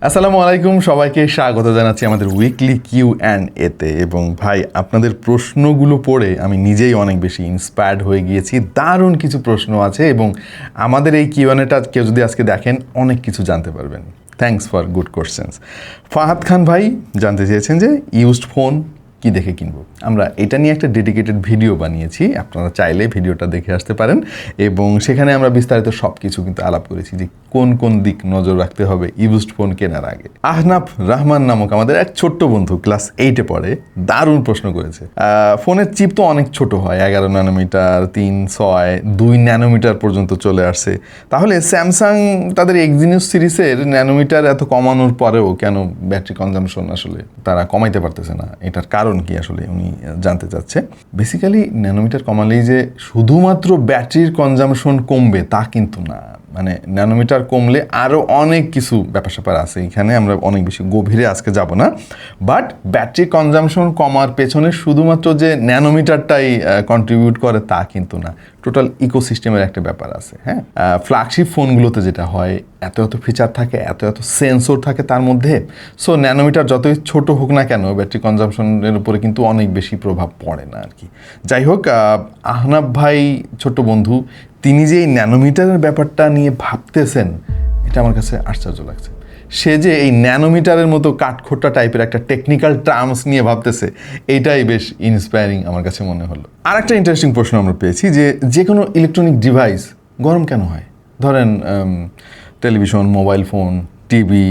আসসালামু আলাইকুম, সবাইকে স্বাগত জানাচ্ছি আমাদের উইকলি Q&A-তে। এবং ভাই, আপনাদের প্রশ্নগুলো পড়ে আমি নিজেই অনেক বেশি ইন্সপায়ার্ড হয়ে গিয়েছি। দারুণ কিছু প্রশ্ন আছে এবং আমাদের এই Q&A-টা কেউ যদি আজকে দেখেন অনেক কিছু জানতে পারবেন। Thanks for good questions. Fahad Khan ভাই জানতে চেয়েছেন যে ইউজড ফোন কি দেখে কিনবো। আমরা এটা নিয়ে একটা ডেডিকেটেড ভিডিও বানিয়েছি, আপনারা চাইলে ভিডিওটা দেখে আসতে পারেন এবং সেখানে আমরা বিস্তারিত সব কিছু কিন্তু আলাপ করেছি যে কোন কোন দিক নজর রাখতে হবে ইউজড ফোন কেনার আগে। আহনাফ রহমান নামক আমাদের এক ছোট্ট বন্ধু, ক্লাস 8-এ পড়ে, দারুণ প্রশ্ন করেছে। ফোনের চিপ তো অনেক ছোট হয়, 11 ন্যানোমিটার, 3, 6, 2 ন্যানোমিটার পর্যন্ত চলে আসছে। তাহলে স্যামসাং তাদের এক্সিনোস সিরিজের ন্যানোমিটার এত কমানোর পরেও কেন ব্যাটারি কনজাম্পশন আসলে তারা কমাইতে পারতেছে না? এটার কারণ কি আসলে উনি জানতে চাচ্ছে। বেসিক্যালি ন্যানোমিটার কমালেই যে শুধুমাত্র ব্যাটারির কনজাম্পশন কমবে তা কিন্তু না, মানে ন্যানোমিটার কমলে আরও অনেক কিছু ব্যাপার স্যাপার আছে, এখানে আমরা অনেক বেশি গভীরে আজকে যাব না। বাট ব্যাটারি কনজাম্পশন কমার পেছনে শুধুমাত্র যে ন্যানোমিটারটাই কন্ট্রিবিউট করে তা কিন্তু না, টোটাল ইকোসিস্টেমের একটা ব্যাপার আছে। হ্যাঁ, ফ্ল্যাগশিপ ফোনগুলোতে যেটা হয়, এত এত ফিচার থাকে, এত এত সেন্সর থাকে তার মধ্যে। সো ন্যানোমিটার যতই ছোট হোক না কেন, ব্যাটারি কনজাম্পশনের উপরে কিন্তু অনেক বেশি প্রভাব পড়ে না আর কি। যাই হোক, আহনাব ভাই ছোট্ট বন্ধু, তিনি যে এই ন্যানোমিটারের ব্যাপারটা নিয়ে ভাবতেছেন, এটা আমার কাছে আশ্চর্য লাগছে। সে যে এই ন্যানোমিটারের মতো কাঠখোট্টা টাইপের একটা টেকনিক্যাল টার্মস নিয়ে ভাবতেছে, এইটাই বেশ ইন্সপায়ারিং আমার কাছে মনে হলো। আর একটা ইন্টারেস্টিং প্রশ্ন আমরা পেয়েছি যে কোনো ইলেকট্রনিক ডিভাইস গরম কেন হয়? ধরেন television, mobile phone, TV,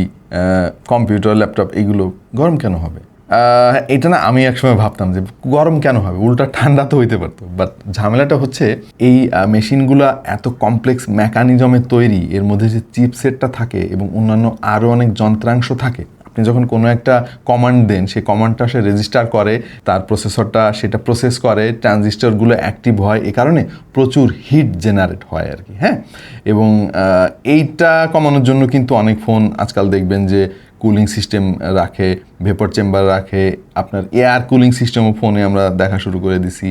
computer, laptop, এগুলো গরম কেন হবে? এটা না আমি একসময় ভাবতাম যে গরম কেন হবে, উল্টা ঠান্ডা তো হইতে পারতো। বাট ঝামেলাটা হচ্ছে এই মেশিনগুলো এত কমপ্লেক্স মেকানিজমের তৈরি, এর মধ্যে যে চিপসেটটা থাকে এবং অন্যান্য আরও অনেক যন্ত্রাংশ থাকে। আপনি যখন কোনো একটা কমান্ড দেন, সেই কমান্ডটা সে রেজিস্টার করে, তার প্রসেসরটা সেটা প্রসেস করে, ট্রানজিস্টরগুলো অ্যাক্টিভ হয়, এ কারণে প্রচুর হিট জেনারেট হয় আর কি। হ্যাঁ, এবং এইটা কমানোর জন্য কিন্তু অনেক ফোন আজকাল দেখবেন যে কুলিং সিস্টেম রাখে, ভেপর চেম্বার রাখে, আপনার এয়ার কুলিং সিস্টেমও ফোনে আমরা দেখা শুরু করে দিছি।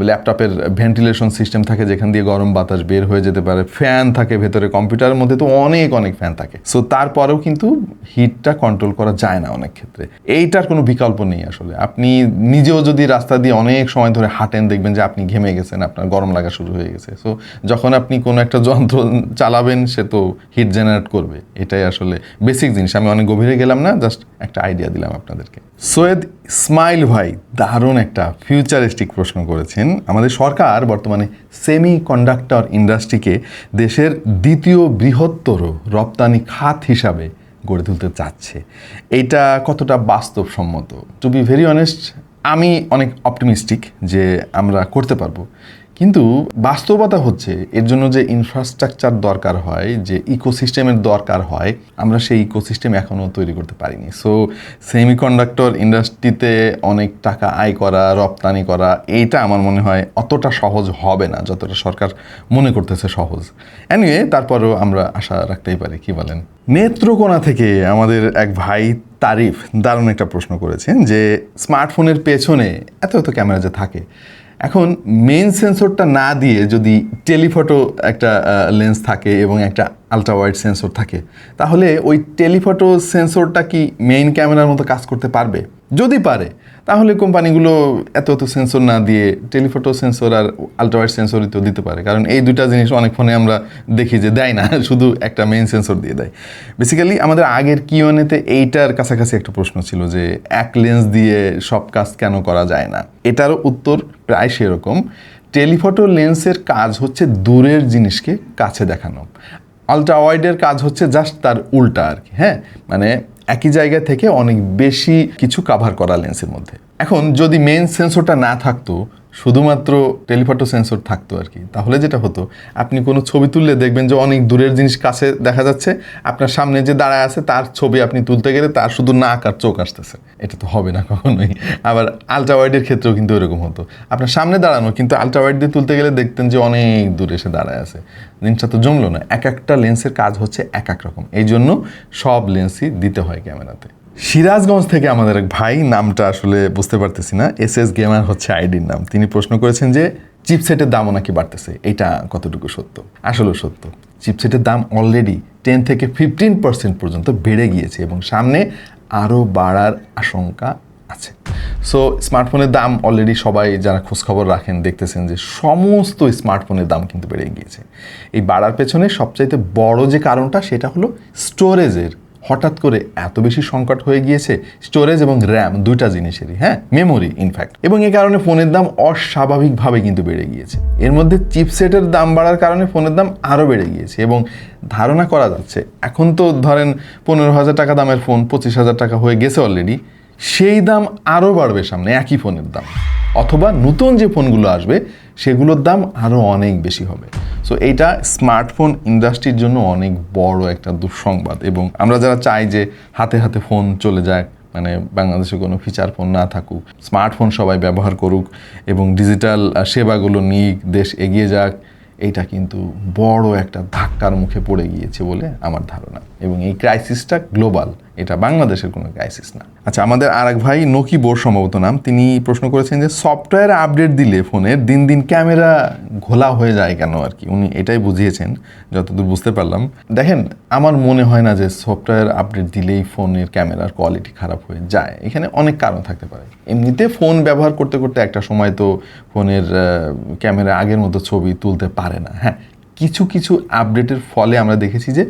ল্যাপটপের ভেন্টিলেশন সিস্টেম থাকে যেখান দিয়ে গরম বাতাস বের হয়ে যেতে পারে, ফ্যান থাকে ভেতরে, কম্পিউটারের মধ্যে তো অনেক অনেক ফ্যান থাকে। সো তারপরেও কিন্তু হিটটা কন্ট্রোল করা যায় না অনেক ক্ষেত্রে। এইটার কোনো বিকল্প নেই আসলে। আপনি নিজেও যদি রাস্তা দিয়ে অনেক সময় ধরে হাঁটেন, দেখবেন যে আপনি ঘেমে গেছেন, আপনার গরম লাগা শুরু হয়ে গেছে। সো যখন আপনি কোনো একটা যন্ত্র চালাবেন, সে তো হিট জেনারেট করবে, এটাই আসলে বেসিক জিনিস। আমি অনেক গভীরে গেলাম না, জাস্ট একটা আইডিয়া দিলাম আপনাদেরকে। সৈয়দ ইসমাইল ভাই দারুণ একটা ফিউচারিস্টিক প্রশ্ন করেছেন। আমাদের সরকার বর্তমানে সেমি কন্ডাক্টর ইন্ডাস্ট্রিকে দেশের দ্বিতীয় বৃহত্তর রপ্তানি খাত হিসাবে গড়ে তুলতে চাচ্ছে। এইটা কতটা বাস্তবসম্মত? টু বি ভেরি অনেস্ট, আমি অনেক অপটিমিস্টিক যে আমরা করতে পারবো, কিন্তু বাস্তবতা হচ্ছে এর জন্য যে ইনফ্রাস্ট্রাকচার দরকার হয়, যে ইকোসিস্টেমের দরকার হয়, আমরা সেই ইকোসিস্টেম এখনও তৈরি করতে পারিনি। সো সেমিকন্ডাক্টর ইন্ডাস্ট্রিতে অনেক টাকা আয় করা, রপ্তানি করা, এইটা আমার মনে হয় অতটা সহজ হবে না যতটা সরকার মনে করতেছে সহজ। এনিওয়ে, তারপরেও আমরা আশা রাখতেই পারি, কি বলেন? নেত্রকোনা থেকে আমাদের এক ভাই তারিফ দারুণ একটা প্রশ্ন করেছেন যে স্মার্টফোনের পেছনে এত এত ক্যামেরা যে থাকে, এখন মেইন সেন্সরটা না দিয়ে যদি টেলিফটো একটা লেন্স থাকে এবং একটা আলট্রা ওয়াইড সেন্সর থাকে, তাহলে ওই টেলিফটো সেন্সরটা কি মেইন ক্যামেরার মতো কাজ করতে পারবে? যদি পারে, তাহলে কোম্পানিগুলো এত এত সেন্সর না দিয়ে টেলিফটো সেন্সর আর আলট্রা ওয়াইড সেন্সরই তো দিতে পারে। কারণ এই দুইটা জিনিস অনেক ফোনে আমরা দেখি যে দেয় না, শুধু একটা মেইন সেন্সর দিয়ে দেয়। বেসিক্যালি আমাদের আগের Q&A-তে এইটার কাছাকাছি একটা প্রশ্ন ছিল যে এক লেন্স দিয়ে সব কাজ কেন করা যায় না। এটারও উত্তর প্রায় সেরকম। টেলিফটো লেন্সের কাজ হচ্ছে দূরের জিনিসকে কাছে দেখানো, আলট্রা ওয়াইডের কাজ হচ্ছে জাস্ট তার উল্টা আর কি। হ্যাঁ, মানে একই জায়গা থেকে অনেক বেশি কিছু কাভার করা লেন্সের মধ্যে। এখন যদি মেইন সেন্সরটা না থাকতো, শুধুমাত্র টেলিফটো সেন্সর থাকতো আর কি, তাহলে যেটা হতো, আপনি কোনো ছবি তুললে দেখবেন যে অনেক দূরের জিনিস কাছে দেখা যাচ্ছে, আপনার সামনে যে দাঁড়ায় আছে তার ছবি আপনি তুলতে গেলে তার শুধু নাক আর চোখ আসতেছে। এটা তো হবে না কখনোই। আবার আলট্রা ওয়াইডের ক্ষেত্রেও কিন্তু এরকম হতো, আপনার সামনে দাঁড়ানো, কিন্তু আলট্রা ওয়াইড দিয়ে তুলতে গেলে দেখতেন যে অনেক দূরে এসে দাঁড়ায় আছে। জিনিসটা তো জমলো না। এক একটা লেন্সের কাজ হচ্ছে এক এক রকম, এই জন্য সব লেন্সই দিতে হয় ক্যামেরাতে। সিরাজগঞ্জ থেকে আমাদের এক ভাই, নামটা আসলে বুঝতে পারতেছি না, SS গেমার হচ্ছে আইডির নাম, তিনি প্রশ্ন করেছেন যে চিপসেটের দামও নাকি বাড়তেছে, এটা কতটুকু সত্য? আসলে সত্য। চিপসেটের দাম অলরেডি 10 থেকে 15% পর্যন্ত বেড়ে গিয়েছে এবং সামনে আরও বাড়ার আশঙ্কা আছে। সো স্মার্টফোনের দাম অলরেডি সবাই যারা খোঁজখবর রাখেন দেখতেছেন যে সমস্ত স্মার্টফোনের দাম কিন্তু বেড়ে গিয়েছে। এই বাড়ার পেছনে সবচাইতে বড় যে কারণটা সেটা হলো স্টোরেজের হঠাৎ করে এত বেশি সংকট হয়ে গিয়েছে, স্টোরেজ এবং র্যাম দুইটা জিনিসেরই, মেমোরি ইনফ্যাক্ট, এবং এই কারণে ফোনের দাম অস্বাভাবিকভাবে কিন্তু বেড়ে গিয়েছে। এর মধ্যে চিপসেটের দাম বাড়ার কারণে ফোনের দাম আরও বেড়ে গিয়েছে এবং ধারণা করা যাচ্ছে এখন তো ধরেন 15,000 টাকা দামের ফোন 25,000 টাকা হয়ে গেছে অলরেডি, সেই দাম আরও বাড়বে সামনে একই ফোনের দাম, অথবা নতুন যে ফোনগুলো আসবে সেগুলোর দাম আরও অনেক বেশি হবে। সো এইটা স্মার্টফোন ইন্ডাস্ট্রির জন্য অনেক বড় একটা দুঃসংবাদ এবং আমরা যারা চাই যে হাতে হাতে ফোন চলে যাক, মানে বাংলাদেশে কোনো ফিচার ফোন না থাকুক, স্মার্টফোন সবাই ব্যবহার করুক এবং ডিজিটাল সেবাগুলো নিয়ে দেশ এগিয়ে যাক, এইটা কিন্তু বড় একটা ধাক্কার মুখে পড়ে গিয়েছে বলে আমার ধারণা এবং এই ক্রাইসিসটা গ্লোবাল, এটা বাংলাদেশের কোনো ক্রাইসিস না। আচ্ছা, আমাদের আরেক ভাই নকিবোর সম্ভবত নাম, তিনি প্রশ্ন করেছেন যে সফটওয়্যার আপডেট দিলে ফোনের দিন দিন ক্যামেরা ঘোলা হয়ে যায় কেন আর কি, উনি এটাই বুঝিয়েছেন যতদূর বুঝতে পারলাম। দেখেন, আমার মনে হয় না যে সফটওয়্যার আপডেট দিলেই ফোনের ক্যামেরার কোয়ালিটি খারাপ হয়ে যায়, এখানে অনেক কারণ থাকতে পারে। এমনিতে ফোন ব্যবহার করতে করতে একটা সময় তো ফোনের ক্যামেরা আগের মতো ছবি তুলতে পারে না। কিছু কিছু আপডেটের ফলে আমরা দেখেছি যে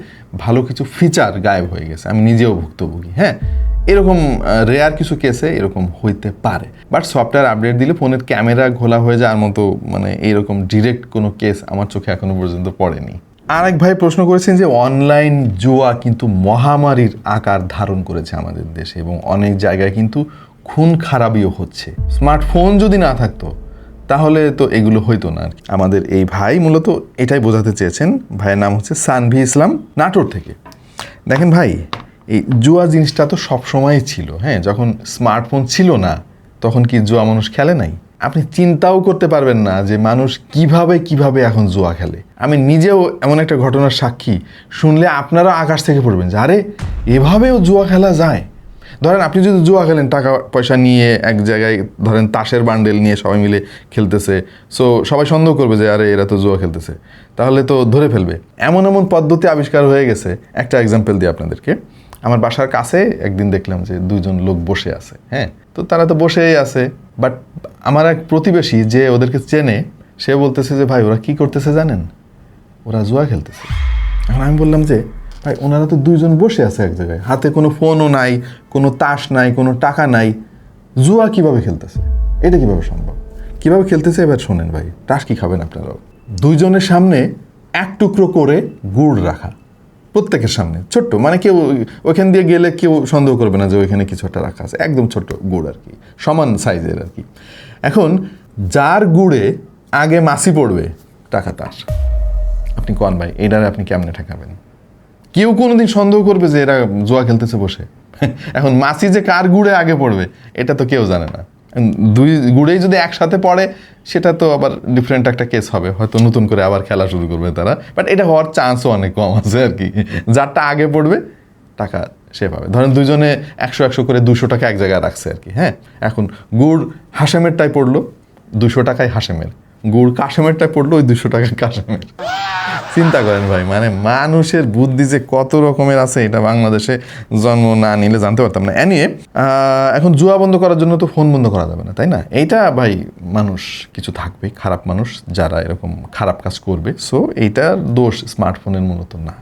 ভালো কিছু ফিচার গায়েব হয়ে গেছে, আমি নিজেও ভুক্তভোগী। এরকম রেয়ার কিছু কেসে এরকম হইতে পারে, বাট সফটওয়্যার আপডেট দিলে ফোনের ক্যামেরা ঘোলা হয়ে যাওয়ার মতো মানে এইরকম ডিরেক্ট কোনো কেস আমার চোখে এখনো পর্যন্ত পড়েনি। আরেক ভাই প্রশ্ন করেছেন যে অনলাইন জুয়া কিন্তু মহামারীর আকার ধারণ করেছে আমাদের দেশে এবং অনেক জায়গায় কিন্তু খুন খারাপিও হচ্ছে। স্মার্টফোন যদি না থাকতো তাহলে তো এগুলো হইতো না। আমাদের এই ভাই মূলত এটাই বোঝাতে চেয়েছেন। ভাইয়ের নাম হচ্ছে সানভি ইসলাম, নাটোর থেকে। দেখেন ভাই, এই জুয়া জিনিসটা তো সবসময়ই ছিল। যখন স্মার্টফোন ছিল না তখন কি জুয়া মানুষ খেলে নাই? আপনি চিন্তাও করতে পারবেন না যে মানুষ কিভাবে এখন জুয়া খেলে। আমি নিজেও এমন একটা ঘটনার সাক্ষী, শুনলে আপনারা আকাশ থেকে পড়বেন যে আরে এভাবেও জুয়া খেলা যায়। ধরেন আপনি যদি জুয়া খেলেন, টাকা পয়সা নিয়ে এক জায়গায় ধরেন তাসের বান্ডেল নিয়ে সবাই মিলে খেলতেছে, সো সবাই সন্দেহ করবে যে আরে এরা তো জুয়া খেলতেছে, তাহলে তো ধরে ফেলবে। এমন পদ্ধতি আবিষ্কার হয়ে গেছে। একটা এক্সাম্পল দিই আপনাদেরকে। আমার বাসার কাছে একদিন দেখলাম যে দুইজন লোক বসে আছে। তো তারা তো বসেই আছে, বাট আমার এক প্রতিবেশী যে ওদেরকে চেনে, সে বলতেছে যে ভাই ওরা কি করতেছে জানেন? ওরা জুয়া খেলতেছে। এখন আমি বললাম যে ভাই ওনারা তো দুইজন বসে আছে এক জায়গায়, হাতে কোনো ফোনও নাই, কোনো তাস নাই, কোনো টাকা নাই, জুয়া কিভাবে খেলতেছে? এটা কিভাবে সম্ভব? কিভাবে খেলতেছে এবার শোনেন ভাই। তাস কি খাবেন আপনারাও? দুইজনের সামনে এক টুকরো করে গুড় রাখা, প্রত্যেকের সামনে ছোট্ট, মানে কেউ ওইখান দিয়ে গেলে কেউ সন্দেহ করবে না যে ওইখানে কিছু একটা রাখা আছে, একদম ছোট্ট গুড় আর কি, সমান সাইজের আর কি। এখন যার গুড়ে আগে মাছি পড়বে টাকা তার। আপনি কোন ভাই এটারে আপনি কেমনে ঠেকাবেন? কেউ কোনোদিন সন্দেহ করবে যে এরা জুয়া খেলতেছে বসে? এখন মাছি যে কার গুড়ে আগে পড়বে এটা তো কেউ জানে না। দুই গুড়েই যদি একসাথে পড়ে সেটা তো আবার ডিফারেন্ট একটা কেস হবে, হয়তো নতুন করে আবার খেলা শুরু করবে তারা, বাট এটা হওয়ার চান্সও অনেক কম আছে আর কি। যারটা আগে পড়বে টাকা সে পাবে। ধরেন দুইজনে 100 করে 200 টাকা এক জায়গায় রাখছে আর কি। এখন গুড় হাশেমেরটাই পড়লো 200 টাকায় হাশেমের, গুড় কাশেমেরটাই পড়লো ওই 200 টাকা কাশেমের। চিন্তা করেন ভাই, মানে মানুষের বুদ্ধি যে কত রকমের আছে এটা বাংলাদেশে জন্ম না নিলে জানতে পারতাম না। এনিয়ে এখন জুয়া বন্ধ করার জন্য তো ফোন বন্ধ করা যাবে না, তাই না? এইটা ভাই মানুষ কিছু থাকবে, খারাপ মানুষ যারা এরকম খারাপ কাজ করবে। সো এইটার দোষ স্মার্টফোনের মূলত না,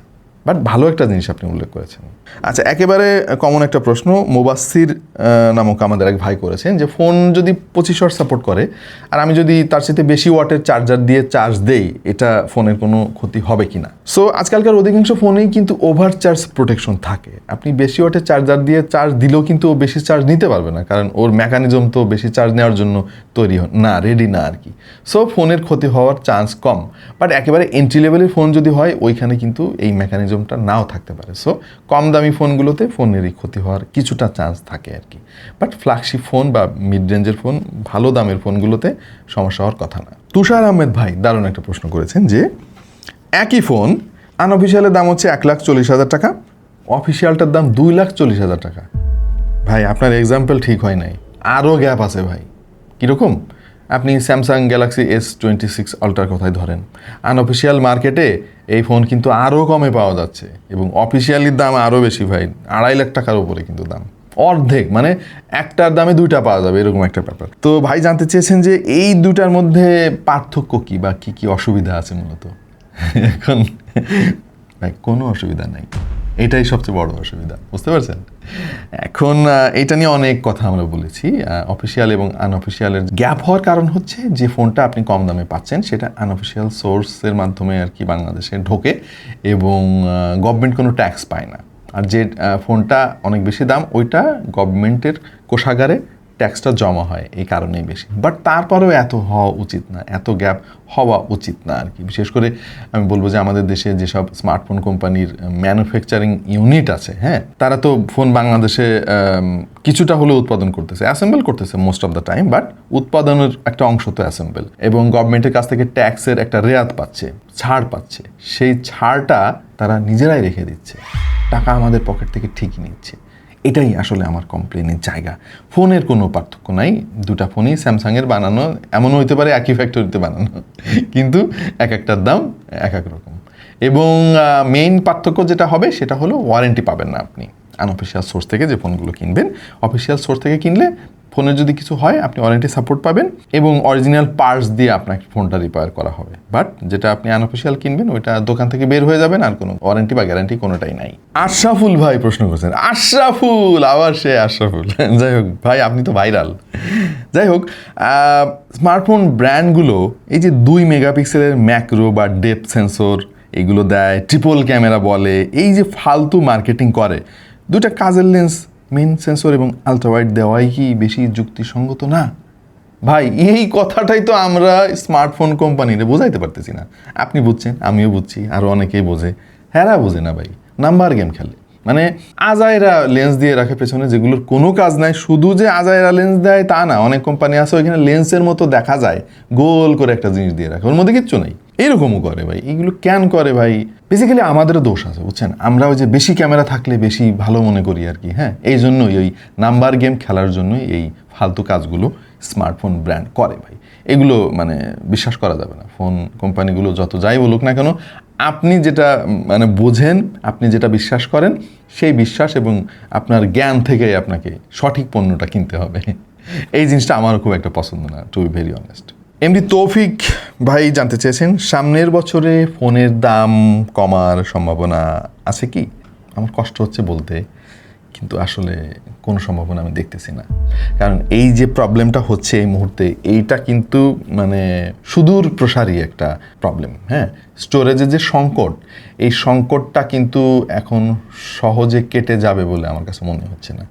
বাট ভালো একটা জিনিস আপনি উল্লেখ করেছেন। আচ্ছা, একেবারে কমন একটা প্রশ্ন মুবাসসির নামক আমাদের এক ভাই করেছেন যে ফোন যদি 25 ওয়াট সাপোর্ট করে আর আমি যদি তার সাথে বেশি ওয়াটের চার্জার দিয়ে চার্জ দেই, এটা ফোনের কোনো ক্ষতি হবে কিনা? সো আজকালকার অধিকাংশ ফোনেই কিন্তু ওভার চার্জ প্রোটেকশন থাকে। আপনি বেশি ওয়াটের চার্জার দিয়ে চার্জ দিলেও কিন্তু ও বেশি চার্জ নিতে পারবে না, কারণ ওর মেকানিজম তো বেশি চার্জ নেওয়ার জন্য তৈরি না, রেডি না আর কি। সো ফোনের ক্ষতি হওয়ার চান্স কম, বাট একেবারে এন্ট্রি লেভেলের ফোন যদি হয় ওইখানে কিন্তু এই মেকানিজমটা নাও থাকতে পারে। সো কম দামি ফোনগুলোতে ফোনেরই ক্ষতি হওয়ার কিছুটা চান্স থাকে আর কি, বাট ফ্ল্যাগশিপ ফোন বা মিড রেঞ্জের ফোন, ভালো দামের ফোনগুলোতে সমস্যা হওয়ার কথা না। তুষার আহমেদ ভাই দারুণ একটা প্রশ্ন করেছেন যে একই ফোন আনঅফিসিয়ালের দাম হচ্ছে 1,40,000 টাকা, অফিসিয়ালটার দাম 2,40,000 টাকা। ভাই আপনার এক্সাম্পল ঠিক হয় নাই, আরও গ্যাপ আছে ভাই। কীরকম? আপনি স্যামসাং গ্যালাক্সি S26 আলট্রার কথাই ধরেন, আনঅফিসিয়াল মার্কেটে এই ফোন কিন্তু আরও কমে পাওয়া যাচ্ছে এবং অফিসিয়ালির দাম আরও বেশি ভাই, 2.5 লাখ টাকার উপরে কিন্তু দাম, অর্ধেক, মানে একটার দামে দুইটা পাওয়া যাবে এরকম একটা ব্যাপার। তো ভাই জানতে চেয়েছেন যে এই দুটার মধ্যে পার্থক্য কী বা কী কী অসুবিধা আছে মূলত। এখন ভাই কোনো অসুবিধা নাই, এটাই সবচেয়ে বড় অসুবিধা, বুঝতে পারছেন? এখন এটা নিয়ে অনেক কথা আমরা বলেছি। অফিসিয়াল এবং আনঅফিসিয়ালের গ্যাপ হওয়ার কারণ হচ্ছে যে ফোনটা আপনি কম দামে পাচ্ছেন সেটা আনঅফিসিয়াল সোর্সের মাধ্যমে আর কি বাংলাদেশে ঢোকে এবং গভর্নমেন্ট কোনো ট্যাক্স পায় না। আর যে ফোনটা অনেক বেশি দাম ওইটা গভর্নমেন্টের কোষাগারে ট্যাক্সটা জমা হয়, এই কারণেই বেশি। বাট তারপরেও এত হওয়া উচিত না, এত গ্যাপ হওয়া উচিত না আর কি। বিশেষ করে আমি বলবো যে আমাদের দেশে যেসব স্মার্টফোন কোম্পানির ম্যানুফ্যাকচারিং ইউনিট আছে, হ্যাঁ, তারা তো ফোন বাংলাদেশে কিছুটা হলেও উৎপাদন করতেছে, অ্যাসেম্বল করতেছে most of the time, but উৎপাদনের একটা অংশ তো অ্যাসেম্বল, এবং গভর্নমেন্টের কাছ থেকে ট্যাক্সের একটা রেয়াত পাচ্ছে, ছাড় পাচ্ছে, সেই ছাড়টা তারা নিজেরাই রেখে দিচ্ছে, টাকা আমাদের পকেট থেকে ঠিকই নিচ্ছে। এটাই আসলে আমার কমপ্লেনের জায়গা। ফোনের কোনো পার্থক্য নাই, দুটা ফোনই স্যামসাংয়ের বানানো, এমনও হইতে পারে একই ফ্যাক্টরিতে বানানো, কিন্তু এক একটার দাম এক এক রকম। এবং মেইন পার্থক্য যেটা হবে সেটা হলো ওয়ারেন্টি পাবেন না আপনি আনঅফিসিয়াল সোর্স থেকে যে ফোনগুলো কিনবেন। অফিসিয়াল সোর্স থেকে কিনলে ফোনের যদি কিছু হয় আপনি ওয়ারেন্টি সাপোর্ট পাবেন এবং অরিজিনাল পার্টস দিয়ে আপনার ফোনটা রিপেয়ার করা হবে। বাট যেটা আপনি আনঅফিসিয়াল কিনবেন ওইটা দোকান থেকে বের হয়ে যাবেন, আর কোনো ওয়ারেন্টি বা গ্যারান্টি কোনোটাই নাই। আশরাফুল ভাই প্রশ্ন করছেন, আশরাফুল, আবার সে আশরাফুল। যাই হোক ভাই, আপনি তো ভাইরাল। যাই হোক, স্মার্টফোন ব্র্যান্ডগুলো এই যে 2 মেগাপিক্সেলের ম্যাক্রো বা ডেপথ সেন্সর এগুলো দেয়, ট্রিপল ক্যামেরা বলে, এই যে ফালতু মার্কেটিং করে, দুটা কাজের লেন্স, মেন সেন্সর এবং আলট্রাওয়াইড দেওয়াই কি বেশি যুক্তিসঙ্গত না? ভাই এই কথাটাই তো আমরা স্মার্টফোন কোম্পানিরে বোঝাইতে পারতেছি না। আপনি বুঝছেন, আমিও বুঝছি, আরও অনেকেই বোঝে, হ্যাঁ বোঝে না ভাই, নাম্বার গেম খেলে। মানে আজাইরা লেন্স দিয়ে রাখে পেছনে, যেগুলোর কোনো কাজ নাই। শুধু যে আজাইরা লেন্স দেয় তা না, অনেক কোম্পানি আছে ওইখানে লেন্সের মতো দেখা যায়, গোল করে একটা জিনিস দিয়ে রাখে, ওর মধ্যে কিচ্ছু নেই, এরকমও করে ভাই। এইগুলো কেন করে ভাই? বেসিক্যালি আমাদেরও দোষ আছে, বুঝছেন? আমরা ওই যে বেশি ক্যামেরা থাকলে বেশি ভালো মনে করি আর কি, হ্যাঁ, এই জন্যই ওই নাম্বার গেম খেলার জন্যই এই ফালতু কাজগুলো স্মার্টফোন ব্র্যান্ড করে ভাই। এগুলো মানে বিশ্বাস করা যাবে না। ফোন কোম্পানিগুলো যত যাই বলুক না কেন, আপনি যেটা মানে বোঝেন, আপনি যেটা বিশ্বাস করেন, সেই বিশ্বাস এবং আপনার জ্ঞান থেকেই আপনাকে সঠিক পণ্যটা কিনতে হবে। এই জিনিসটা আমারও খুব একটা পছন্দ না, to be very honest. MD Taufiq ভাই জানতে চেয়েছেন, সামনের বছরে ফোনের দাম কমার সম্ভাবনা আছে কি? আমার কষ্ট হচ্ছে বলতে, কিন্তু আসলে কোনো সম্ভাবনা আমি দেখতেছি না। কারণ এই যে প্রবলেমটা হচ্ছে এই মুহূর্তে, এইটা কিন্তু মানে সুদূর প্রসারী একটা প্রবলেম। হ্যাঁ, স্টোরেজের যে সংকট, এই সংকটটা কিন্তু এখন সহজে কেটে যাবে বলে আমার কাছে মনে হচ্ছে না।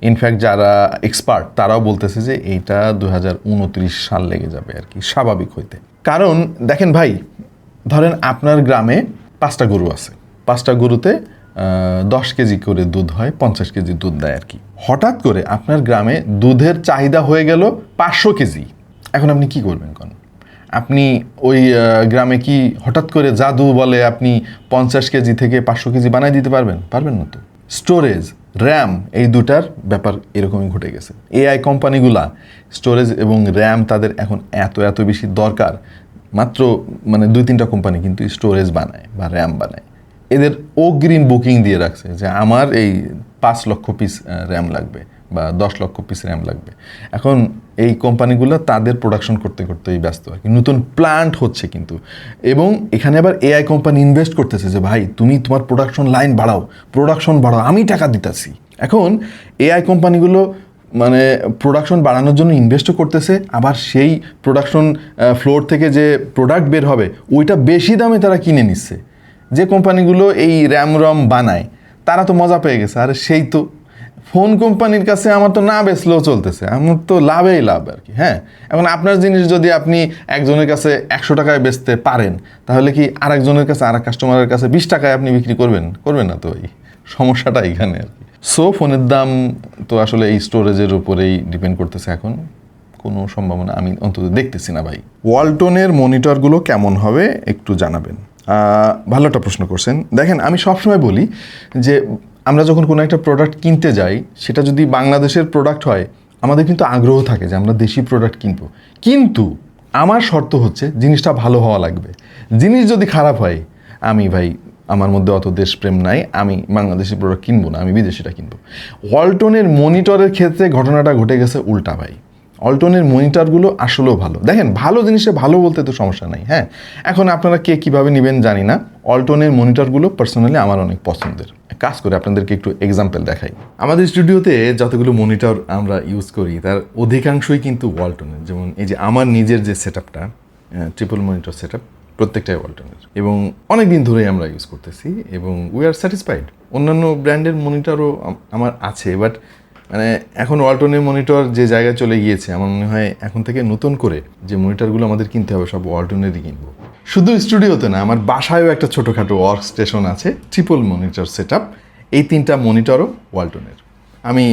ইনফ্যাক্ট যারা এক্সপার্ট তারাও বলতেছে যে এইটা 2029 সাল লেগে যাবে আর কি স্বাভাবিক হইতে। কারণ দেখেন ভাই, ধরেন আপনার গ্রামে 5টা গরু আছে, 5টা গরুতে 10 কেজি করে দুধ হয়, 50 কেজি দুধ দেয় আর কি। হঠাৎ করে আপনার গ্রামে দুধের চাহিদা হয়ে গেল 500 কেজি। এখন আপনি কি করবেন কোন? আপনি ওই গ্রামে কি হঠাৎ করে জাদু বলে আপনি 50 কেজি থেকে 500 কেজি বানাই দিতে পারবেন? পারবেন না তো। স্টোরেজ, র্যাম, এই দুটার ব্যাপার এরকমই ঘটে গেছে। এআই কোম্পানিগুলা স্টোরেজ এবং র্যাম তাদের এখন এত বেশি দরকার, মাত্র মানে 2-3টা কোম্পানি কিন্তু স্টোরেজ বানায় বা র্যাম বানায়। এদের অগ্রিম বুকিং দিয়ে রাখছে যে আমার এই 5 লক্ষ পিস র্যাম লাগবে বা 10 লক্ষ পিস র্যাম লাগবে। এখন এই কোম্পানিগুলো তাদের প্রোডাকশন করতেই ব্যস্ত আর কি। নতুন প্ল্যান্ট হচ্ছে কিন্তু, এবং এখানে আবার এআই কোম্পানি ইনভেস্ট করতেছে যে ভাই তুমি তোমার প্রোডাকশন লাইন বাড়াও, আমি টাকা দিতেছি। এখন এআই কোম্পানিগুলো মানে প্রোডাকশন বাড়ানোর জন্য ইনভেস্টও করতেছে, আবার সেই প্রোডাকশন ফ্লোর থেকে যে প্রোডাক্ট বের হবে ওইটা বেশি দামে তারা কিনে নিচ্ছে। যে কোম্পানিগুলো এই র্যাম রম বানায় তারা তো মজা পেয়ে গেছে, আরে সেই তো ফোন কোম্পানির কাছে আমার তো না বেচলেও চলতেছে, আমার তো লাভেই লাভ আর কি। হ্যাঁ, এখন আপনার জিনিস যদি আপনি একজনের কাছে 100 টাকায় বেচতে পারেন, তাহলে কি আরেকজনের কাছে, আরেক কাস্টমারের কাছে 20 টাকায় আপনি বিক্রি করবেন না তো। এই সমস্যাটা এখানে আর কি। সো ফোনের দাম তো আসলে এই স্টোরেজের উপরেই ডিপেন্ড করতেছে। এখন কোনো সম্ভাবনা আমি অন্তত দেখতেছি না ভাই। ওয়ালটনের মনিটরগুলো কেমন হবে একটু জানাবেন। ভালো একটা প্রশ্ন করছেন। দেখেন, আমি সবসময় বলি যে আমরা যখন কোনো একটা প্রোডাক্ট কিনতে যাই, সেটা যদি বাংলাদেশের প্রোডাক্ট হয় আমাদের কিন্তু আগ্রহ থাকে যে আমরা দেশি প্রোডাক্ট কিনবো, কিন্তু আমার শর্ত হচ্ছে জিনিসটা ভালো হওয়া লাগবে। জিনিস যদি খারাপ হয়, আমি ভাই আমার মধ্যে অত দেশপ্রেম নাই, আমি বাংলাদেশি প্রোডাক্ট কিনবো না, আমি বিদেশিটা কিনবো। ওয়ালটনের মনিটরের ক্ষেত্রে ঘটনাটা ঘটে গেছে উল্টা ভাই। ওয়ালটনের মনিটরগুলো আসলেও ভালো। দেখেন, ভালো জিনিসে ভালো বলতে তো সমস্যা নাই, হ্যাঁ। এখন আপনারা কে কীভাবে নেবেন জানি না, ওয়ালটনের মনিটরগুলো পার্সোনালি আমার অনেক পছন্দের। কাজ করে আপনাদেরকে একটু এক্সাম্পল দেখাই। আমাদের স্টুডিওতে যতগুলো মনিটর আমরা ইউজ করি তার অধিকাংশই কিন্তু ওয়ালটনের। যেমন এই যে আমার নিজের যে সেট আপটা, ট্রিপল মনিটর সেট আপ, প্রত্যেকটাই ওয়ালটনের এবং অনেক দিন ধরেই আমরা ইউজ করতেছি এবং উই আর স্যাটিসফাইড। অন্যান্য ব্র্যান্ডের মনিটরও আমার আছে, বাট মানে এখন ওয়ালটনের মনিটর যে জায়গায় চলে গিয়েছে, আমার মনে হয় এখন থেকে নতুন করে যে মনিটরগুলো আমাদের কিনতে হবে সব ওয়ালটনেরই কিনবো। শুধু স্টুডিওতে না, আমার বাসায়ও একটা ছোটোখাটো ওয়ার্ক স্টেশন আছে, ট্রিপল মনিটর সেট আপ। এই 3টা মনিটরও ওয়ালটনের। আমি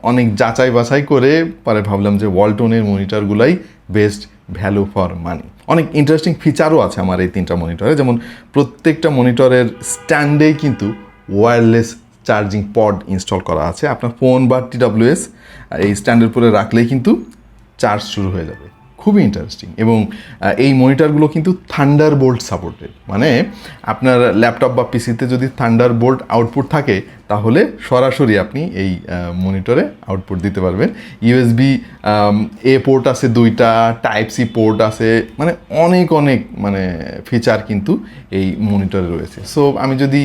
অনেক যাচাই বাছাই করে পরে ভাবলাম যে ওয়ালটনের মনিটরগুলাই বেস্ট ভ্যালু ফর মানি। অনেক ইন্টারেস্টিং ফিচারও আছে আমার এই 3টা মনিটরে। যেমন প্রত্যেকটা মনিটরের স্ট্যান্ডেই কিন্তু ওয়্যারলেস চার্জিং পড ইনস্টল করা আছে। আপনার ফোন বা TWS এই স্ট্যান্ডের উপরে রাখলেই কিন্তু চার্জ শুরু হয়ে যাবে। খুবই ইন্টারেস্টিং। এবং এই মনিটরগুলো কিন্তু থান্ডারবোল্ট সাপোর্টেড, মানে আপনার ল্যাপটপ বা পিসিতে যদি থান্ডারবোল্ট আউটপুট থাকে তাহলে সরাসরি আপনি এই মনিটরে আউটপুট দিতে পারবেন। USB A পোর্ট আছে 2টা, Type-C পোর্ট আছে, মানে অনেক মানে ফিচার কিন্তু এই মনিটরে রয়েছে। সো আমি যদি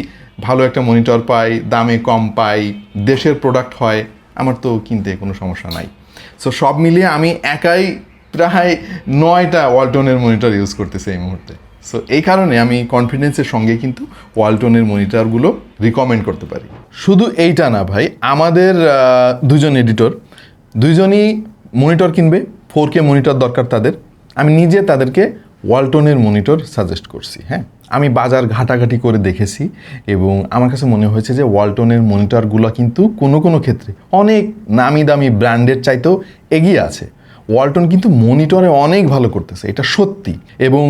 ভালো একটা মনিটর পাই, দামে কম পাই, দেশের প্রোডাক্ট হয়, আমার তো কিনতে কোনো সমস্যা নাই। সো সব মিলিয়ে আমি একাই প্রায় 9টা ওয়ালটনের মনিটর ইউজ করতেছি এই মুহূর্তে। সো এই কারণে আমি কনফিডেন্সের সঙ্গে কিন্তু ওয়ালটনের মনিটরগুলো রিকমেন্ড করতে পারি। শুধু এইটা না ভাই, আমাদের 2জন এডিটর, 2জনই মনিটর কিনবে, 4K মনিটর দরকার তাদের। আমি নিজে তাদেরকে ওয়ালটনের মনিটর সাজেস্ট করছি। হ্যাঁ, আমি বাজার ঘাটাঘাটি করে দেখেছি এবং আমার কাছে মনে হয়েছে যে ওয়ালটনের মনিটরগুলো কিন্তু কোনো ক্ষেত্রে অনেক নামি দামি ব্র্যান্ডের চাইতেও এগিয়ে আছে। ওয়ালটন কিন্তু মনিটরে অনেক ভালো করতেছে, এটা সত্যি। এবং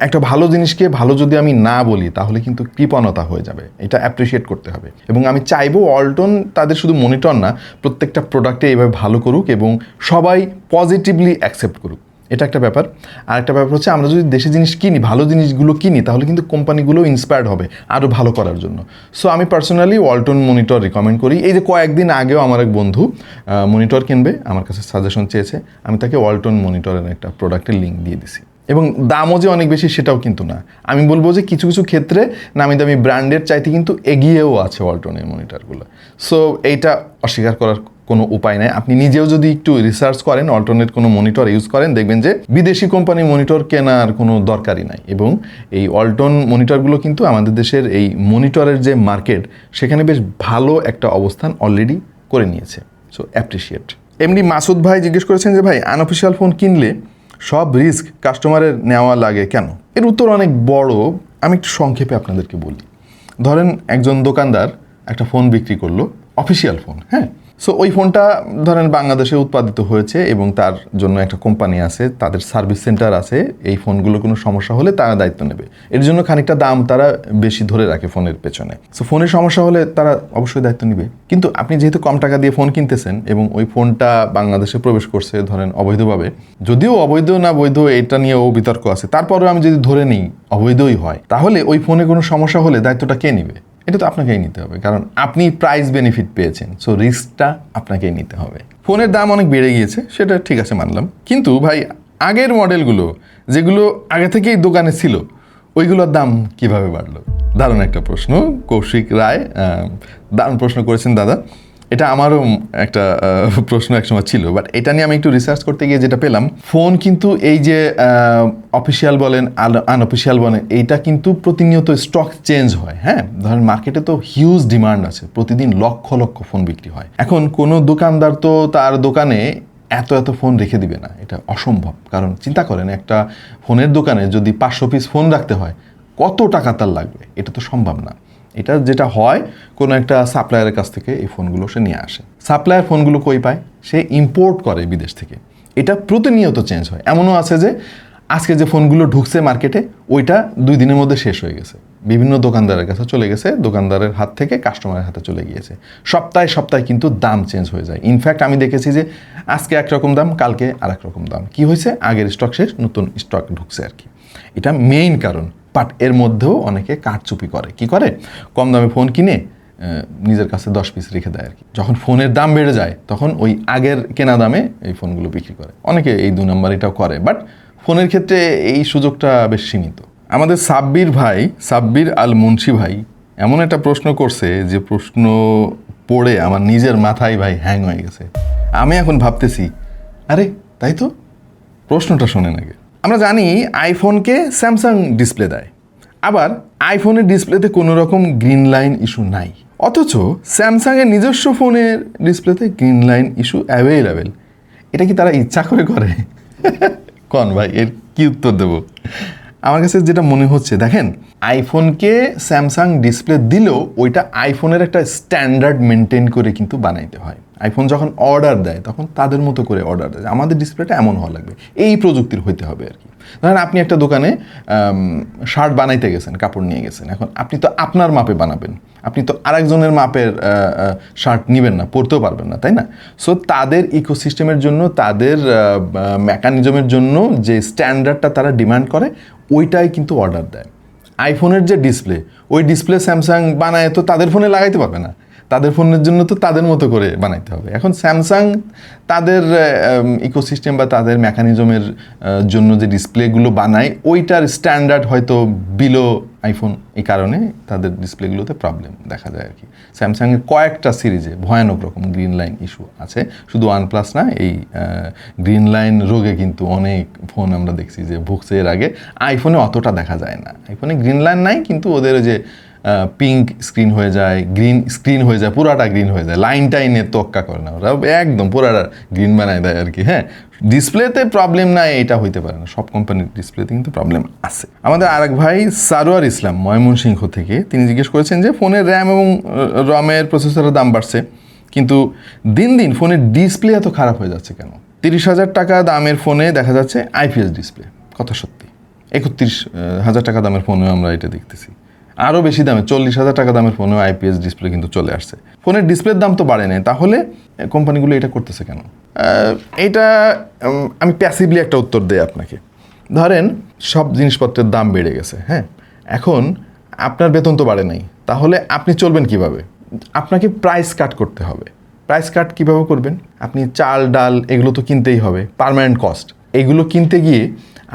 একটা ভালো জিনিসকে ভালো যদি আমি না বলি তাহলে কিন্তু কৃপণতা হয়ে যাবে, এটা অ্যাপ্রিসিয়েট করতে হবে। এবং আমি চাইবো ওয়ালটন তাদের শুধু মনিটর না, প্রত্যেকটা প্রোডাক্টে এইভাবে ভালো করুক এবং সবাই পজিটিভলি অ্যাকসেপ্ট করুক। এটা একটা ব্যাপার। আর একটা ব্যাপার হচ্ছে, আমরা যদি দেশি জিনিস কিনি, ভালো জিনিসগুলো কিনি, তাহলে কিন্তু কোম্পানিগুলো ইন্সপায়ার্ড হবে আরও ভালো করার জন্য। সো আমি পার্সোনালি ওয়ালটন মনিটর রিকমেন্ড করি। এই যে কয়েকদিন আগেও আমার এক বন্ধু মনিটর কিনবে, আমার কাছে সাজেশন চেয়েছে, আমি তাকে ওয়ালটন মনিটরের একটা প্রোডাক্টের লিঙ্ক দিয়ে দিছি। এবং দামও যে অনেক বেশি সেটাও কিন্তু না। আমি বলবো যে কিছু ক্ষেত্রে নামি দামি ব্র্যান্ডের চাইতে কিন্তু এগিয়েও আছে ওয়ালটনের মনিটরগুলো। সো এইটা অস্বীকার করার কোনো উপায় নেই। আপনি নিজেও যদি একটু রিসার্চ করেন, অল্টারনেট কোনো মনিটর ইউজ করেন, দেখবেন যে বিদেশি কোম্পানির মনিটর কেনার কোনো দরকারই নাই। এবং এই ওয়ালটন মনিটরগুলো কিন্তু আমাদের দেশের এই মনিটরের যে মার্কেট, সেখানে বেশ ভালো একটা অবস্থান অলরেডি করে নিয়েছে। So appreciate. এমনি মাসুদ ভাই জিজ্ঞেস করেছেন যে ভাই, আনঅফিসিয়াল ফোন কিনলে সব রিস্ক কাস্টমারের নেওয়া লাগে কেন? এর উত্তর অনেক বড়, আমি একটু সংক্ষেপে আপনাদেরকে বলি। ধরেন একজন দোকানদার একটা ফোন বিক্রি করলো, অফিসিয়াল ফোন, হ্যাঁ। সো ওই ফোনটা ধরেন বাংলাদেশে উৎপাদিত হয়েছে এবং তার জন্য একটা কোম্পানি আছে, তাদের সার্ভিস সেন্টার আছে। এই ফোনগুলো কোনো সমস্যা হলে তারা দায়িত্ব নেবে। এর জন্য খানিকটা দাম তারা বেশি ধরে রাখে ফোনের পেছনে। সো ফোনের সমস্যা হলে তারা অবশ্যই দায়িত্ব নেবে। কিন্তু আপনি যেহেতু কম টাকা দিয়ে ফোন কিনতেছেন এবং ওই ফোনটা বাংলাদেশে প্রবেশ করছে ধরেন অবৈধভাবে, যদিও অবৈধ না বৈধ এটা নিয়েও বিতর্ক আছে, তারপরেও আমি যদি ধরে নিই অবৈধই হয়, তাহলে ওই ফোনে কোনো সমস্যা হলে দায়িত্বটা কে নেবে? এটা তো আপনাকেই নিতে হবে, কারণ আপনি প্রাইস বেনিফিট পেয়েছেন। সো রিস্কটা আপনাকেই নিতে হবে। ফোনের দাম অনেক বেড়ে গিয়েছে, সেটা ঠিক আছে, মানলাম। কিন্তু ভাই, আগের মডেলগুলো যেগুলো আগে থেকেই দোকানে ছিল, ওইগুলোর দাম কিভাবে বাড়লো? দারুণ একটা প্রশ্ন। কৌশিক রায় দারুণ প্রশ্ন করেছেন দাদা। এটা আমারও একটা প্রশ্ন একসময় ছিল, বাট এটা নিয়ে আমি একটু রিসার্চ করতে গিয়ে যেটা পেলাম, ফোন কিন্তু এই যে অফিসিয়াল বলেন আনঅফিসিয়াল বলেন, এইটা কিন্তু প্রতিনিয়ত স্টক চেঞ্জ হয়। হ্যাঁ, ধরেন মার্কেটে তো হিউজ ডিমান্ড আছে, প্রতিদিন লক্ষ ফোন বিক্রি হয়। এখন কোনো দোকানদার তো তার দোকানে এত ফোন রেখে দিবে না, এটা অসম্ভব। কারণ চিন্তা করেন, একটা ফোনের দোকানে যদি 500 পিস ফোন রাখতে হয়, কত টাকা তার লাগবে? এটা তো সম্ভব না। এটা যেটা হয়, কোনো একটা সাপ্লায়ারের কাছ থেকে এই ফোনগুলো সে নিয়ে আসে। সাপ্লায়ার ফোনগুলো কই পায়? সে ইম্পোর্ট করে বিদেশ থেকে। এটা প্রতিনিয়ত চেঞ্জ হয়। এমনও আছে যে আজকে যে ফোনগুলো ঢুকছে মার্কেটে, ওইটা 2 দিনের মধ্যে শেষ হয়ে গেছে। বিভিন্ন দোকানদারের কাছে চলে গেছে, দোকানদারের হাত থেকে কাস্টমারের হাতে চলে গিয়েছে। সপ্তাহে সপ্তাহে কিন্তু দাম চেঞ্জ হয়ে যায়। ইনফ্যাক্ট আমি দেখেছি যে আজকে একরকম দাম, কালকে আর এক রকম দাম। কি হয়েছে? আগের স্টক শেষ, নতুন স্টক ঢুকছে আর কি। এটা মেইন কারণ। বাট এর মধ্যেও অনেকে কারচুপি করে। কি করে? কম দামে ফোন কিনে নিজের কাছে 10 পিস রেখে দেয় আর কি। যখন ফোনের দাম বেড়ে যায় তখন ওই আগের কেনা দামে এই ফোনগুলো বিক্রি করে। অনেকে এই 2 নম্বরিটাও করে, বাট ফোনের ক্ষেত্রে এই সুযোগটা বেশ সীমিত। আমাদের সাব্বির আল মুন্সি ভাই এমন একটা প্রশ্ন করছে যে প্রশ্ন পড়ে আমার নিজের মাথায় ভাই হ্যাং হয়ে গেছে। আমি এখন ভাবতেছি, আরে তাই তো, প্রশ্নটা শোনেন আগে। আমরা জানি আইফোনকে স্যামসাং ডিসপ্লে দেয়, আবার আইফোনের ডিসপ্লেতে কোনো রকম গ্রিন লাইন ইস্যু নাই, অথচ স্যামসাংয়ের নিজস্ব ফোনের ডিসপ্লেতে গ্রিন লাইন ইস্যু অ্যাভেলেবেল। এটা কি তারা ইচ্ছা করে করে? কোন ভাই, এর কি উত্তর দেব? আমার কাছে যেটা মনে হচ্ছে, দেখেন, আইফোনকে স্যামসাং ডিসপ্লে দিলেও ওইটা আইফোনের একটা স্ট্যান্ডার্ড মেনটেন করে কিন্তু বানাইতে হয়। আইফোন যখন অর্ডার দেয় তখন তাদের মতো করে অর্ডার দেয়, আমাদের ডিসপ্লেটা এমন হওয়া লাগবে, এই প্রযুক্তির হইতে হবে আর কি। ধরেন আপনি একটা দোকানে শার্ট বানাইতে গেছেন, কাপড় নিয়ে গেছেন, এখন আপনি তো আপনার মাপে বানাবেন, আপনি তো আরেকজনের মাপের শার্ট নেবেন না, পরতেও পারবেন না, তাই না? সো তাদের ইকোসিস্টেমের জন্য, তাদের মেকানিজমের জন্য যে স্ট্যান্ডার্ডটা তারা ডিমান্ড করে ওইটাই কিন্তু অর্ডার দেয়। আইফোনের যে ডিসপ্লে, ওই ডিসপ্লে স্যামসাং বানায় তো তাদের ফোনে লাগাইতে পারবে না, তাদের ফোনের জন্য তো তাদের মতো করে বানাইতে হবে। এখন স্যামসাং তাদের ইকোসিস্টেম বা তাদের মেকানিজমের জন্য যে ডিসপ্লেগুলো বানায় ওইটার স্ট্যান্ডার্ড হয়তো বিলো আইফোন, এই কারণে তাদের ডিসপ্লেগুলোতে প্রবলেম দেখা যায় আর কি। স্যামসাংয়ের কয়েকটা সিরিজে ভয়ানক রকম গ্রিন লাইন ইস্যু আছে, শুধু OnePlus না, এই গ্রিন লাইন রোগে কিন্তু অনেক ফোন আমরা দেখছি যে ভুগছে এর আগে। আইফোনে অতটা দেখা যায় না, আইফোনে গ্রিন লাইন নাই, কিন্তু ওদের যে পিঙ্ক স্ক্রিন হয়ে যায়, গ্রিন স্ক্রিন হয়ে যায়, পুরাটা গ্রিন হয়ে যায়, লাইন টাইনে তোক্কা করে না, ওরা একদম পুরাটা গ্রিন বানায় দেয় আর কি। হ্যাঁ, ডিসপ্লেতে প্রবলেম নাই এটা হইতে পারে না, সব কোম্পানির ডিসপ্লেতে কিন্তু প্রবলেম আছে। আমাদের আরেক ভাই সারোয়ার ইসলাম ময়মনসিংহ থেকে, তিনি জিজ্ঞেস করেছেন যে ফোনের র্যাম এবং রমের প্রসেসরের দাম বাড়ছে, কিন্তু দিন দিন ফোনের ডিসপ্লে এত খারাপ হয়ে যাচ্ছে কেন? 30,000 টাকা দামের ফোনে দেখা যাচ্ছে IPS ডিসপ্লে, কথা সত্যি। 31,000 টাকা দামের ফোনেও আমরা এটা দেখতেছি। আরও বেশি দামে 40,000 টাকা দামের ফোনেও IPS ডিসপ্লে কিন্তু চলে আসছে। ফোনের ডিসপ্লের দাম তো বাড়ে নাই, তাহলে কোম্পানিগুলো এটা করতেছে কেন? এটা আমি প্যাসিভলি একটা উত্তর দেই আপনাকে। ধরেন সব জিনিসপত্রের দাম বেড়ে গেছে, হ্যাঁ, এখন আপনার বেতন তো বাড়ে নাই, তাহলে আপনি চলবেন কিভাবে? আপনাকে প্রাইস কাট করতে হবে। প্রাইস কাট কীভাবে করবেন? আপনি চাল ডাল এগুলো তো কিনতেই হবে, পার্মানেন্ট কস্ট। এগুলো কিনতে গিয়ে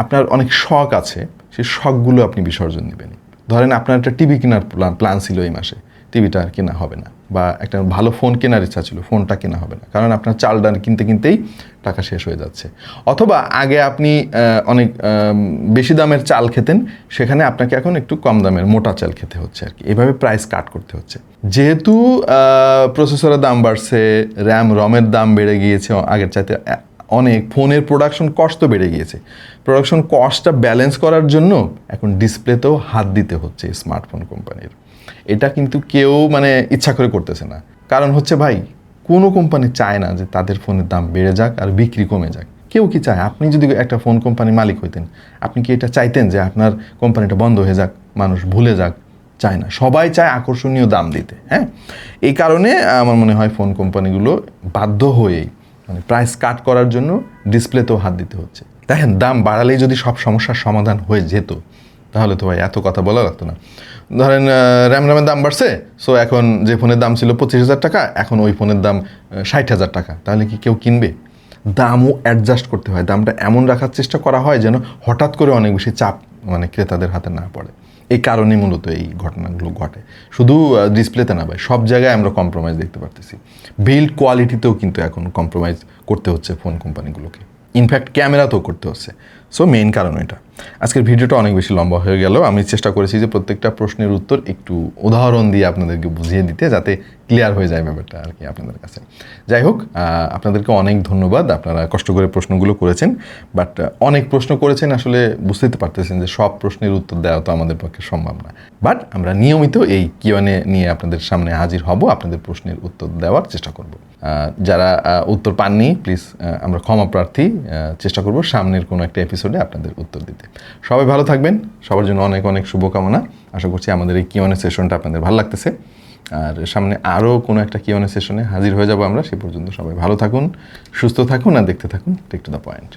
আপনার অনেক শখ আছে, সেই শখগুলো আপনি বিসর্জন দেবেন। ধরেন আপনার একটা টিভি কেনার প্ল্যান ছিল এই মাসে, টিভিটা আর কেনা হবে না, বা একটা ভালো ফোন কেনার ইচ্ছা ছিল, ফোনটা কেনা হবে না, কারণ আপনার চাল ডাল কিনতে কিনতেই টাকা শেষ হয়ে যাচ্ছে। অথবা আগে আপনি অনেক বেশি দামের চাল খেতেন, সেখানে আপনাকে এখন একটু কম দামের মোটা চাল খেতে হচ্ছে আর কি। এভাবে প্রাইস কাট করতে হচ্ছে। যেহেতু প্রসেসরের দাম বাড়ছে, রমের দাম বেড়ে গিয়েছে আগের চাইতে অনেক, ফোনের প্রোডাকশন কস্ট তো বেড়ে গিয়েছে, প্রোডাকশন কস্টটা ব্যালেন্স করার জন্য এখন ডিসপ্লেতেও হাত দিতে হচ্ছে স্মার্টফোন কোম্পানির। এটা কিন্তু কেউ ইচ্ছা করে করতেছে না, কারণ হচ্ছে ভাই, কোনো কোম্পানি চায় না যে তাদের ফোনের দাম বেড়ে যাক আর বিক্রি কমে যাক। কেউ কি চায়? আপনি যদি একটা ফোন কোম্পানির মালিক হইতেন, আপনি কি এটা চাইতেন যে আপনার কোম্পানিটা বন্ধ হয়ে যাক, মানুষ ভুলে যাক? চায় না, সবাই চায় আকর্ষণীয় দাম দিতে। হ্যাঁ, এই কারণে আমার মনে হয় ফোন কোম্পানিগুলো বাধ্য হয়েই প্রাইস কাট করার জন্য ডিসপ্লেতেও হাত দিতে হচ্ছে। দেখেন, দাম বাড়ালেই যদি সব সমস্যার সমাধান হয়ে যেত তাহলে তো ভাই এত কথা বলা লাগতো না। ধরেন র্যামের দাম বাড়ছে, সো এখন যে ফোনের দাম ছিল 25,000 টাকা, এখন ওই ফোনের দাম 60,000 টাকা, তাহলে কি কেউ কিনবে? দামও অ্যাডজাস্ট করতে হয়, দামটা এমন রাখার চেষ্টা করা হয় যেন হঠাৎ করে অনেক বেশি চাপ ক্রেতাদের হাতে না পড়ে। এই কারণে মূলত এই ঘটনাগুলো ঘটে। শুধু ডিসপ্লেতে না ভাই, সব জায়গায় আমরা কম্প্রোমাইজ দেখতে পারতেছি। বিল্ড কোয়ালিটিতেও কিন্তু এখন কম্প্রোমাইজ করতে হচ্ছে ফোন কোম্পানিগুলোকে, ইনফ্যাক্ট ক্যামেরাতেও করতে হচ্ছে। সো মেইন কারণ এটা। আজকের ভিডিওটা অনেক বেশি লম্বা হয়ে গেল। আমি চেষ্টা করেছি যে প্রত্যেকটা প্রশ্নের উত্তর একটু উদাহরণ দিয়ে আপনাদেরকে বুঝিয়ে দিতে, যাতে ক্লিয়ার হয়ে যায় ব্যাপারটা আর কি আপনাদের কাছে। যাই হোক, আপনাদেরকে অনেক ধন্যবাদ, আপনারা কষ্ট করে প্রশ্নগুলো করেছেন, বাট অনেক প্রশ্ন করেছেন, আসলে বুঝতে পারতেছেন যে সব প্রশ্নের উত্তর দেওয়া তো আমাদের পক্ষে সম্ভব না। বাট আমরা নিয়মিত এই কিউএনএ নিয়ে আপনাদের সামনে হাজির হব, আপনাদের প্রশ্নের উত্তর দেওয়ার চেষ্টা করব। যারা উত্তর পাননি, প্লিজ আমরা ক্ষমা প্রার্থী, চেষ্টা করব সামনের কোনো একটা এপিসোডে আপনাদের উত্তর দিতে। সবাই ভালো থাকবেন, সবার জন্য অনেক অনেক শুভকামনা। আশা করছি আমাদের এই কিউএনএ সেশনটা আপনাদের ভালো লাগতেছে। আর সামনে আরও কোনো একটা কিউএনএ সেশনে হাজির হয়ে যাব আমরা। সে পর্যন্ত সবাই ভালো থাকুন, সুস্থ থাকুন আর দেখতে থাকুন টেক টু দ্য পয়েন্ট।